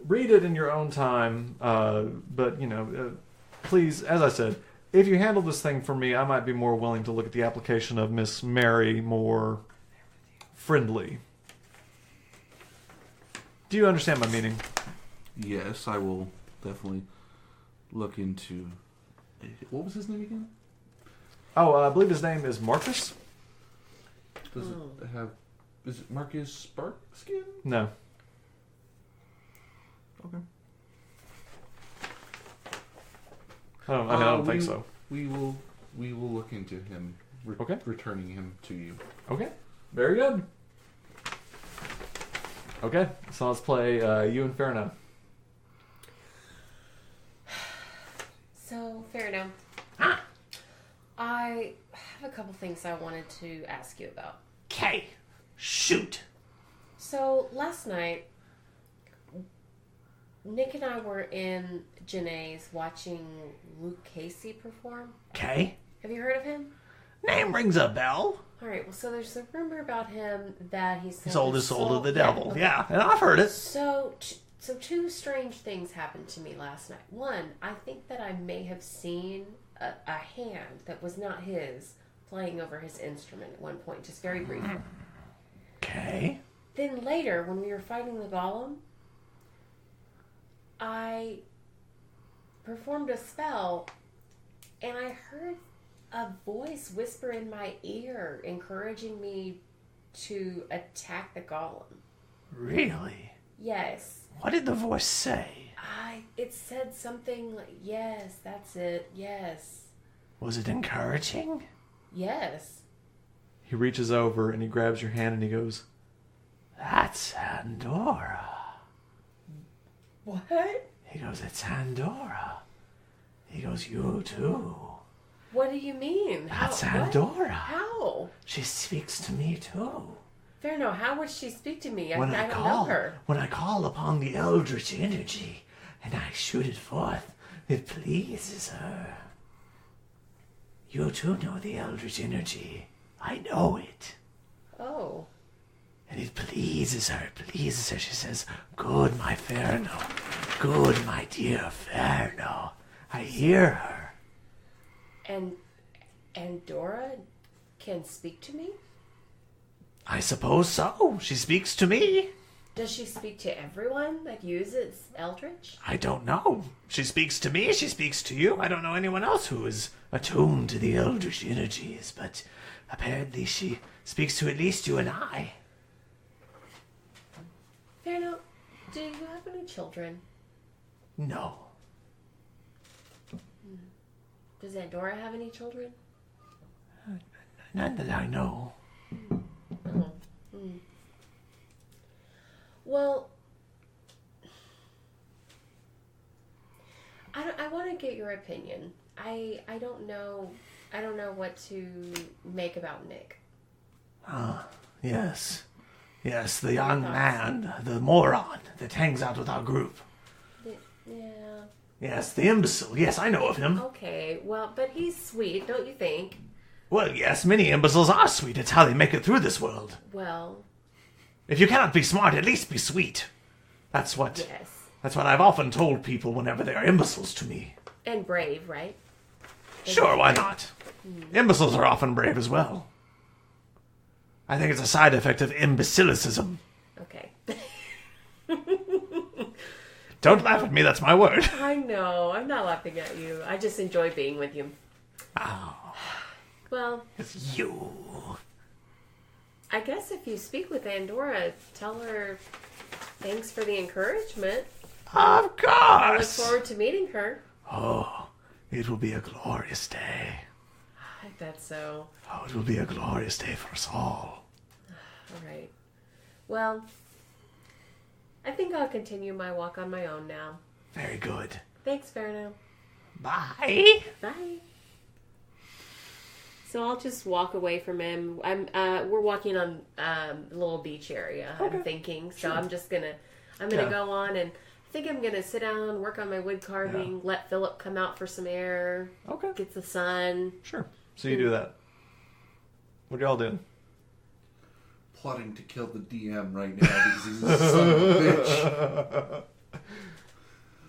read it in your own time. But, please, as I said, if you handle this thing for me, I might be more willing to look at the application of Miss Mary more friendly. Do you understand my meaning? Yes, I will definitely look into... What was his name again? Oh, I believe his name is Marcus? Does it have... Is it Marcus Sparkskin? No. Okay. I don't think so. We will look into him. Okay. Returning him to you. Okay. Very good. Okay, so let's play you and Ferno. So, fair enough. I have a couple things I wanted to ask you about. Okay, shoot. So, last night, Nick and I were in Janae's watching Luke Casey perform. Okay. Have you heard of him? Name rings a bell. All right. Well, so there's a rumor about him that he Sold his soul to the devil. okay. Yeah, and I've heard it. So two strange things happened to me last night. One, I think that I may have seen a hand that was not his playing over his instrument at one point, just very briefly. Okay. Then later, when we were fighting the golem, I performed a spell, and I heard a voice whisper in my ear, encouraging me to attack the golem. Really? Yes. What did the voice say? It said something like, yes, that's it, yes. Was it encouraging? Yes. He reaches over and he grabs your hand and he goes, "That's Andorra." What? He goes, "It's Andorra." He goes, "You too." What do you mean? That's How, what? Andorra. How? She speaks to me too. Fairno, how would she speak to me? I When don't know her. When I call upon the eldritch energy and I shoot it forth, it pleases her. You too know the eldritch energy. I know it. Oh. And it pleases her, She says, "Good, my Fairno. Good, my dear Fairno." I hear her. And Dora can speak to me? I suppose so. She speaks to me. Does she speak to everyone that uses Eldritch? I don't know. She speaks to me. She speaks to you. I don't know anyone else who is attuned to the eldritch energies, but apparently she speaks to at least you and I. Fairno, do you have any children? No. Does Andorra have any children? None that I know. Oh. Hmm. Well, I want to get your opinion. I don't know what to make about Nick. Yes. Yes, the young man, the moron that hangs out with our group. Yeah. Yes, the imbecile. Yes, I know of him. Okay, well, but he's sweet, don't you think? Well, yes, many imbeciles are sweet. It's how they make it through this world. Well, If you cannot be smart, at least be sweet. That's what I've often told people whenever they are imbeciles to me. And brave, right? Sure, why not? Imbeciles are often brave as well. I think it's a side effect of imbecilicism. Okay. Don't laugh at me, that's my word. I know, I'm not laughing at you. I just enjoy being with you. Oh, Well, it's you. I guess if you speak with Andorra, tell her thanks for the encouragement. Of course. I look forward to meeting her. Oh, it will be a glorious day. I bet so. Oh, it will be a glorious day for us all. All right. Well, I think I'll continue my walk on my own now. Very good. Thanks, Fairno. Bye. Bye. So I'll just walk away from him. We're walking on a little beach area. Okay. I'm thinking, so Sure. I'm gonna Yeah. go on, and I think I'm gonna sit down, work on my wood carving, let Philip come out for some air, Okay. get the sun. Sure. So you do that. What y'all doing? Plotting to kill the DM right now because he's a son of a bitch.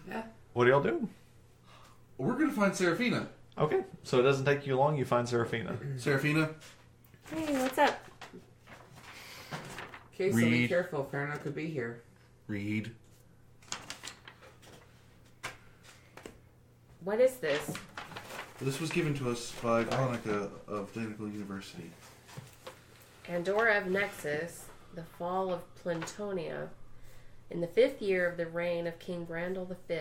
Yeah. What are y'all doing? We're gonna find Serafina. Okay. So it doesn't take you long. You find Serafina. Serafina, Hey, what's up? Okay, so be Read. careful. Fairno could be here. read. What is this? This was given to us by Veronica of Technical University. Andorra of Nexus, the fall of Plantonia. In the 5th year of the reign of King Brandel V,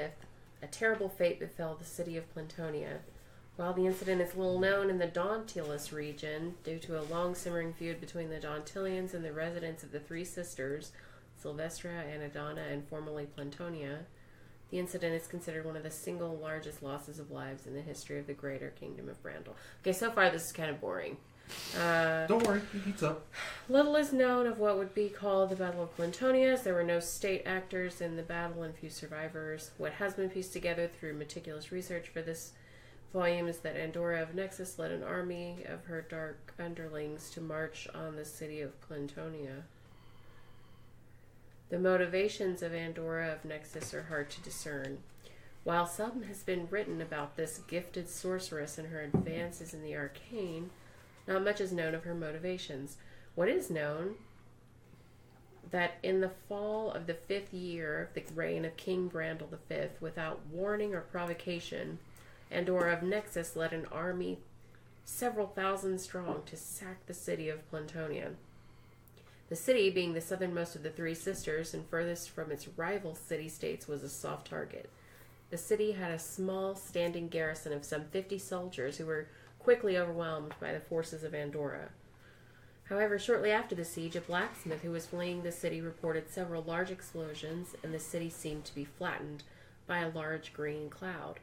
a terrible fate befell the city of Plantonia. While the incident is little known in the Dauntilus region, due to a long simmering feud between the Dauntilians and the residents of the Three Sisters, Sylvestra and Adana, and formerly Plantonia, the incident is considered one of the single largest losses of lives in the history of the greater kingdom of Brandel. Okay, so far this is kind of boring. Don't worry, it heats up. Little is known of what would be called the Battle of Plantonia, as there were no state actors in the battle and few survivors. What has been pieced together through meticulous research volume is that Andorra of Nexus led an army of her dark underlings to march on the city of Clintonia. The motivations of Andorra of Nexus are hard to discern. While some has been written about this gifted sorceress and her advances in the arcane, not much is known of her motivations. What is known that in the fall of the 5th year of the reign of King Brandel V, without warning or provocation, Andorra of Nexus led an army several thousand strong to sack the city of Clintonia. The city, being the southernmost of the Three Sisters and furthest from its rival city-states, was a soft target. The city had a small standing garrison of some 50 soldiers who were quickly overwhelmed by the forces of Andorra. However, shortly after the siege, a blacksmith who was fleeing the city reported several large explosions, and the city seemed to be flattened by a large green cloud.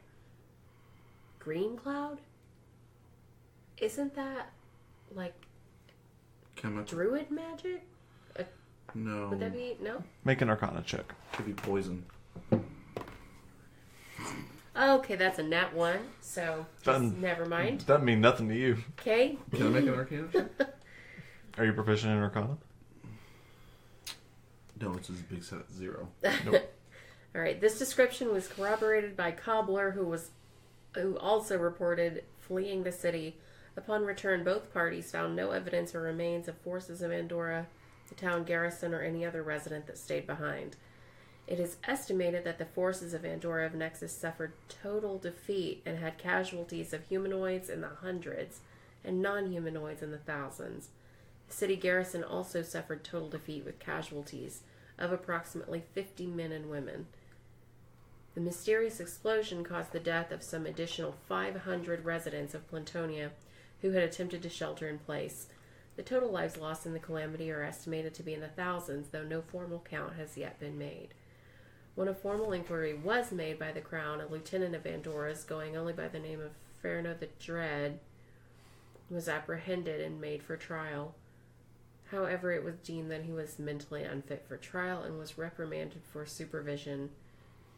Green cloud? Isn't that like Chemical. druid magic? No. Would that be... No? Make an Arcana check. Could be poison. Okay, that's a nat 1, so just never mind. Doesn't mean nothing to you. Okay. Can I make an Arcana check? Are you proficient in Arcana? No, it's a big set 0. Nope. All right. This description was corroborated by Cobbler, who also reported fleeing the city. Upon return, both parties found no evidence or remains of forces of Andorra, the town garrison, or any other resident that stayed behind. It is estimated that the forces of Andorra of Nexus suffered total defeat and had casualties of humanoids in the hundreds and non-humanoids in the thousands. The city garrison also suffered total defeat with casualties of approximately 50 men and women. The mysterious explosion caused the death of some additional 500 residents of Clintonia who had attempted to shelter in place. The total lives lost in the calamity are estimated to be in the thousands, though no formal count has yet been made. When a formal inquiry was made by the Crown, a lieutenant of Andorra's, going only by the name of Ferno the Dread, was apprehended and made for trial. However, it was deemed that he was mentally unfit for trial and was reprimanded for supervision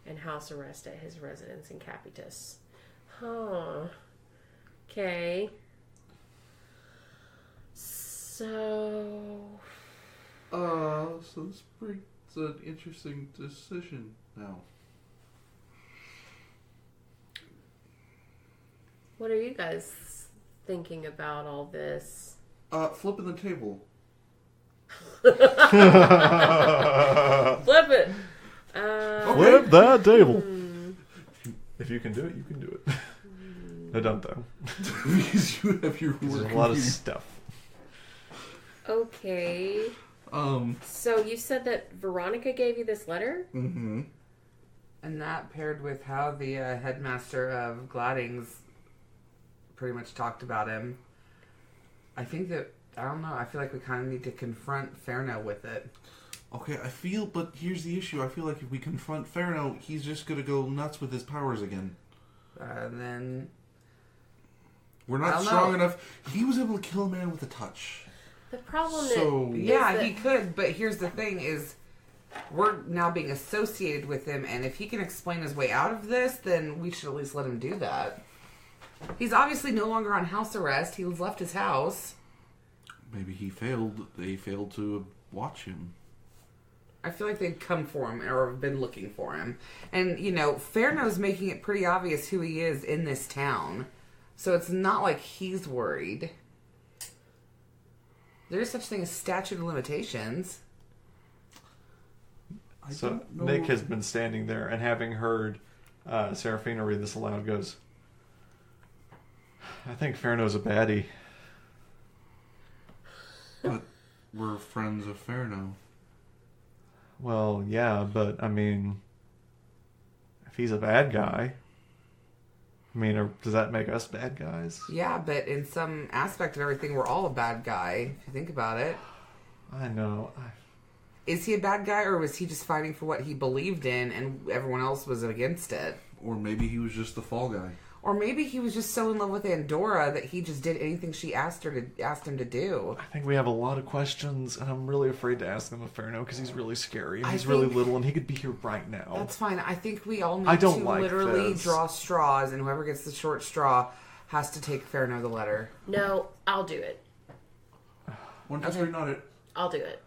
and house arrest at his residence in Capitus. Huh. Okay. So this brings an interesting decision now. what are you guys thinking about all this? Flipping the table. Flip it! Flip that table. If you can do it, you can do it. No, don't though. Because you have your There's work. a lot of stuff. Okay. So you said that Veronica gave you this letter? Mm-hmm. And that paired with how the headmaster of Gladdings pretty much talked about him. I think that, I don't know, I feel like we kind of need to confront Ferno with it. Okay, but here's the issue. I feel like if we confront Ferno, he's just gonna go nuts with his powers again. Then... We're not strong enough. He was able to kill a man with a touch. The problem is Yeah, that he could, but here's the thing is, we're now being associated with him, and if he can explain his way out of this, then we should at least let him do that. He's obviously no longer on house arrest. He left his house. Maybe he failed. They failed to watch him. I feel like they'd come for him or have been looking for him. And, Ferno's making it pretty obvious who he is in this town. So it's not like he's worried. There's such thing as statute of limitations. So Nick has been standing there and having heard Serafina read this aloud goes, I think Ferno's a baddie. But we're friends of Ferno. Well, yeah, but I mean, if he's a bad guy, does that make us bad guys? Yeah, but in some aspect of everything, we're all a bad guy, if you think about it. I know. Is he a bad guy, or was he just fighting for what he believed in and everyone else was against it? Or maybe he was just the fall guy. Or maybe he was just so in love with Andorra that he just did anything she asked him to do. I think we have a lot of questions, and I'm really afraid to ask them of Ferno because he's really scary. And I he's really think- little, and he could be here right now. That's fine. I think we all I need to don't like literally this. draw straws, and whoever gets the short straw has to take Ferno the letter. No, I'll do it. 1, 2, 3, not it. I'll do it.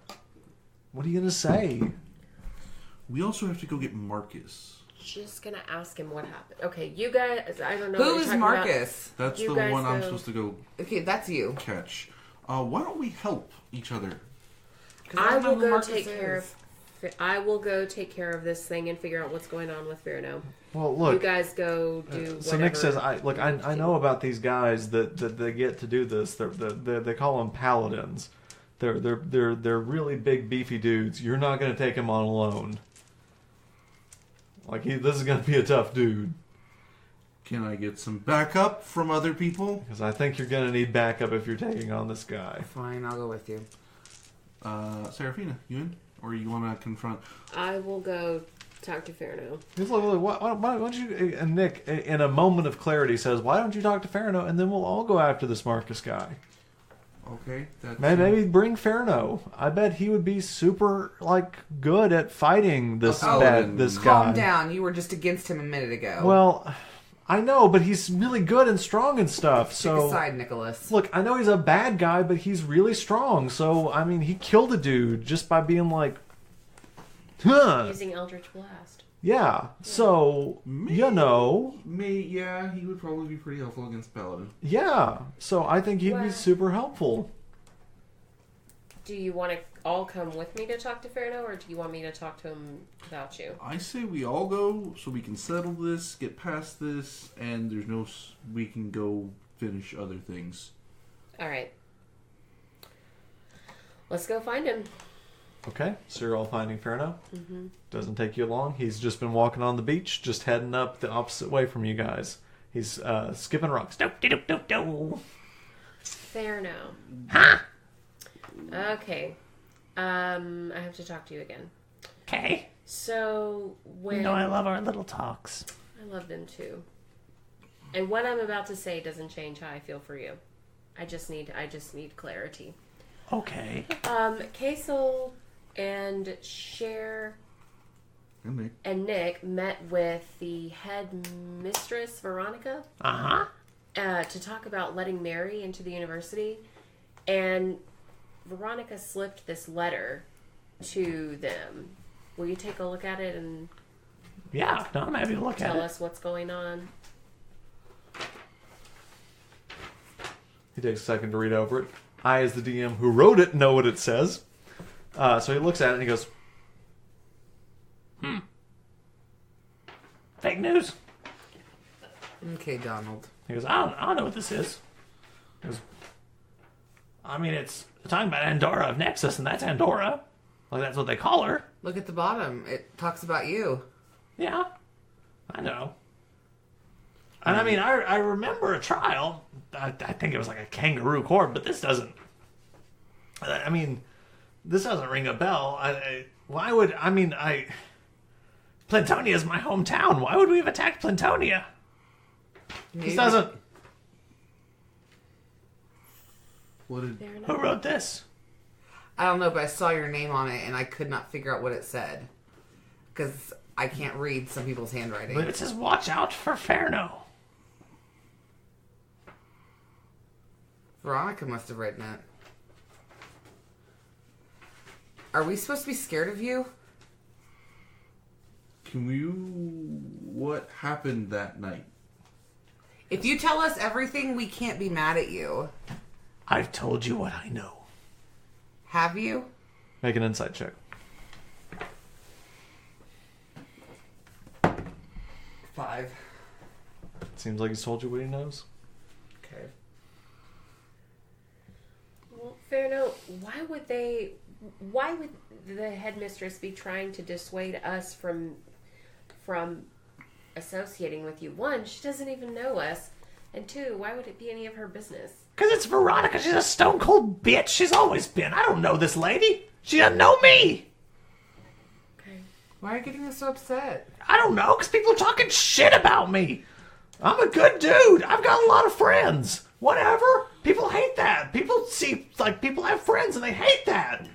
What are you gonna say? We also have to go get Marcus. Just gonna ask him what happened. Okay, you guys, I don't know. Who what you're is talking about. Marcus? That's You the guys one I'm go. supposed to go Okay, that's you. catch. Why don't we help each other? 'Cause I don't know will who go Marcus take care is. of. I will go take care of this thing and figure out what's going on with Ferno. Well, You look. guys go do whatever. So Nick says, I know about these guys that they get to do this. They call them paladins. They're really big beefy dudes. You're not gonna take him on alone. Like this is gonna be a tough dude. Can I get some backup from other people? Because I think you're gonna need backup if you're taking on this guy. Fine, I'll go with you. Serafina, you in? Or you want to confront? I will go talk to Ferno. He's like, why don't you? And Nick, in a moment of clarity, says, "Why don't you talk to Ferno, and then we'll all go after this Marcus guy? Okay, that's... Maybe bring Ferno. I bet he would be super good at fighting this this guy. Calm down. You were just against him a minute ago. Well, I know, but he's really good and strong and stuff. Pick So a side, Nicholas. look, I know he's a bad guy, but he's really strong. So I mean, he killed a dude just by being like, huh? Using Eldritch Blast. Yeah. So Yeah, he would probably be pretty helpful against Paladin. yeah. So I think he'd be Well- super helpful. Do you want to all come with me to talk to Ferno, or do you want me to talk to him without you? I say we all go so we can settle this, get past this, and we can go finish other things. All right. Let's go find him. Okay, so you're all finding Ferno. Mm-hmm. Doesn't take you long. He's just been walking on the beach, just heading up the opposite way from you guys. He's skipping rocks. Ferno. Huh? Okay. I have to talk to you again. Okay. So when I love our little talks. I love them too. And what I'm about to say doesn't change how I feel for you. I just need clarity. Okay. Kasel and Cher and Nick met with the head mistress, Veronica, to talk about letting Mary into the university. And Veronica slipped this letter to them. Will you take a look at it and Yeah, no, I'm happy to look at tell it. us what's going on? He takes a second to read over it. I, as the DM who wrote it, know what it says. So he looks at it and he goes, Fake news. Okay, Donald. He goes, I don't know what this is. He goes, I mean, it's talking about Andorra of Nexus, and that's Andorra. Like, that's what they call her. Look at the bottom. It talks about you. Yeah, I know. And I mean, I remember a trial. I think it was like a kangaroo court, but this doesn't. I mean, this doesn't ring a bell. Why would Plantonia is my hometown. Why would we have attacked Plantonia? This doesn't. Who wrote this? I don't know, but I saw your name on it, and I could not figure out what it said. Because I can't read some people's handwriting. But it says, watch out for Ferno. Veronica must have written it. Are we supposed to be scared of you? What happened that night? If you tell us everything, we can't be mad at you. I've told you what I know. Have you? make an insight check. 5. Seems like he's told you what he knows. Okay. Well, fair note. Why would the headmistress be trying to dissuade us from associating with you? One, she doesn't even know us. And two, why would it be any of her business? Because it's Veronica. She's a stone cold bitch. She's always been. I don't know this lady. She doesn't know me. Okay. Why are you getting so upset? I don't know, because people are talking shit about me. I'm a good dude. I've got a lot of friends. Whatever. People hate that. People see, like, people have friends and they hate that.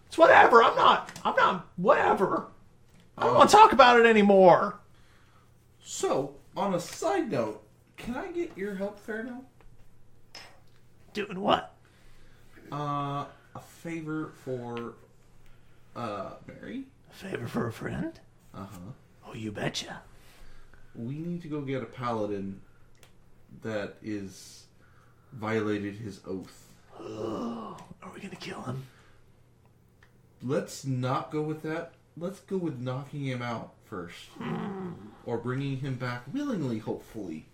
It's whatever. I'm not, whatever. I don't want to talk about it anymore. So, on a side note, can I get your help there now? Doing what? A favor for, Mary? A favor for a friend? Uh-huh. Oh, you betcha. We need to go get a paladin that is violated his oath. Oh, are we going to kill him? Let's not go with that. Let's go with knocking him out first. Or bringing him back willingly, hopefully.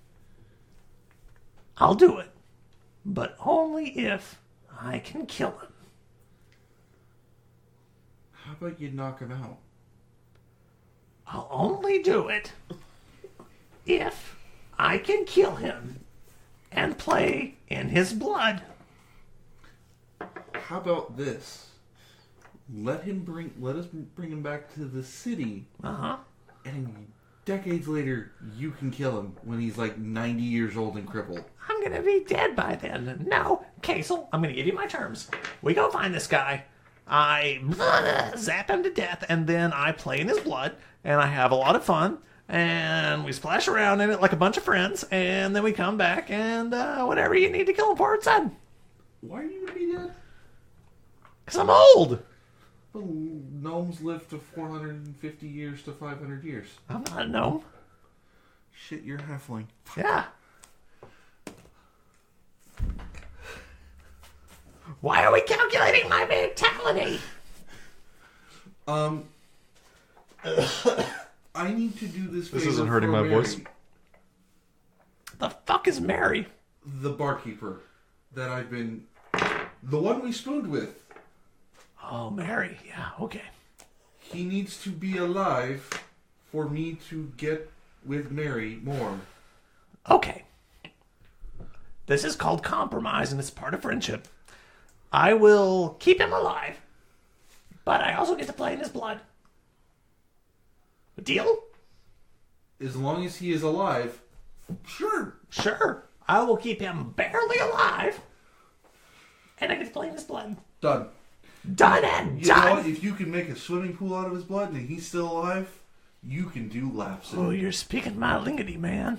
I'll do it. But only if I can kill him. How about you knock him out? I'll only do it if I can kill him and play in his blood. How about this? Let us bring him back to the city. Uh-huh. And decades later, you can kill him when he's like 90 years old and crippled. I'm gonna be dead by then. No, Kasel, I'm gonna give you my terms. We go find this guy. I zap him to death, and then I play in his blood, and I have a lot of fun, and we splash around in it like a bunch of friends, and then we come back, and whatever you need to kill him for, it's done. Why are you gonna be dead? Because I'm old. Well, gnomes live to 450 years to 500 years. I'm not a gnome. Shit, you're a halfling. Yeah. Why are we calculating my vitality? I need to do this. This favor isn't hurting for my Mary, voice. The fuck is Mary? the barkeeper that I've been, the one we spooned with. Oh, Mary. Yeah, okay. He needs to be alive for me to get with Mary more. Okay. This is called compromise, and it's part of friendship. I will keep him alive, but I also get to play in his blood. Deal? As long as he is alive, sure. Sure. I will keep him barely alive, and I get to play in his blood. Done. Done and You know what? done. If you can make a swimming pool out of his blood and he's still alive, you can do laps in Oh, it. you're speaking my lingity, man.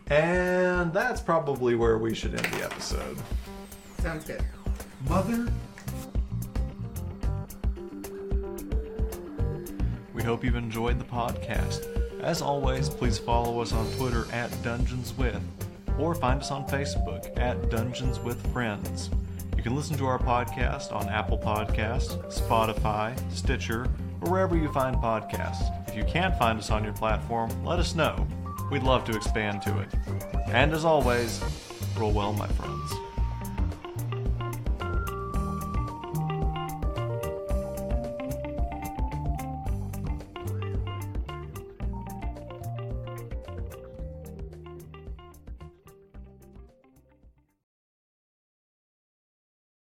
And that's probably where we should end the episode. Sounds good. Mother, We hope you've enjoyed the podcast. As always, please follow us on Twitter at Dungeons With, or find us on Facebook at Dungeons With Friends. You can listen to our podcast on Apple Podcasts, Spotify, Stitcher, or wherever you find podcasts. If you can't find us on your platform, let us know. We'd love to expand to it. And as always, roll well, my friends.